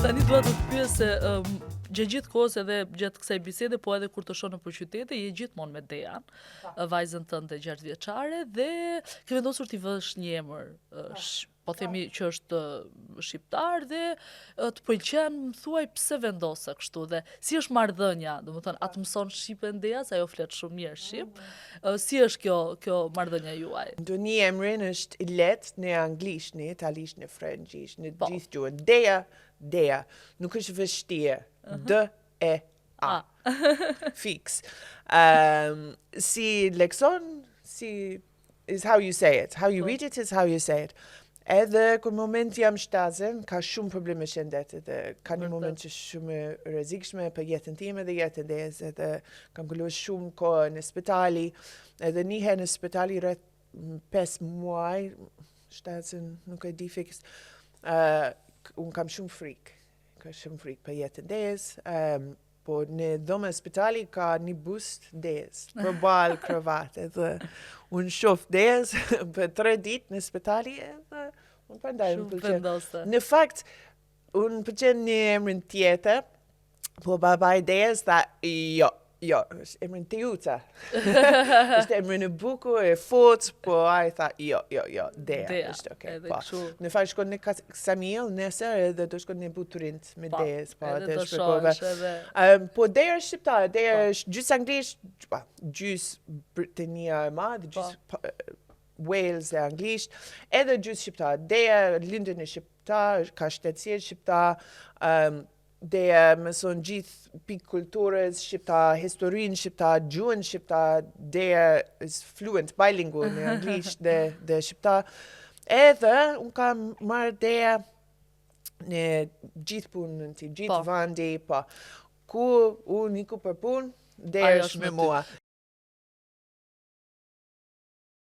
Tani dua të të pyes se gjatë kohës edhe gjatë kësaj bisede, po edhe kur të shoh nëpër qytete, je gjithmonë me Dean, vajzën tënde 6 vjeçare dhe ke vendosur t'i vësh një emër, po themi që është shqiptar dhe të pëlqen, më thuaj pse vendose kështu dhe si është marrëdhënia, domethënë atë mëson shqipen Dea, se ajo flet shumë mirë shqip. Si është kjo marrëdhënia juaj? Ndonjë emrin është i lehtë në anglisht, në italisht, në frëngjisht, në Po. gjithë gjuhën. Dea, nuk është vështirë. D-E-A. Fix. Si lekson, is how you say it. How you read it is how you say it. Edhe kur moment jam shtazen, ka shumë probleme shëndete dhe ka një moment që shumë rrezikshme për jetën time dhe jetën Deas, edhe kam kaluar shumë kohë në spitali, edhe një herë në spitali rreth 5 muaj, shtazen nuk e di fix, unë kam shumë frikë. Ka shumë frikë për jetën Deas, po në dhomë e spitali ka një bust Deas, përballë kravatë, edhe unë shoh Deas për 3 ditë në spitali, edhe unë prandaj më pëlqen. Në fakt, unë pëlqen një emrin tjetër, po babai Deas tha, jo, është emrin Teuta. Është emrin e bukur, e fortë, po ai tha, jo, Dea, është okay. Po. Në fakt shkon në Samil, nesër edhe do shkon në Buturint me Deas, po edhe atë do shpjegova. shohësh edhe. Po Dea është shqiptare, Dea është gjysë anglisht, gjysë Britania e Madhe, gjysë Wales e anglisht, edhe gjysë shqiptar. Dea lindën e shqiptar, ka shtetësi shqiptar, Dea mëson gjithë pikë kulturës shqiptar, historinë shqiptar, gjuhën shqiptar. Dea is fluent, bilingual në anglisht dhe shqiptar. Edhe unë kam marrë Dea në gjithë punën, gjithë vandi, po. Ku unë iku për punë, Dea është me mua.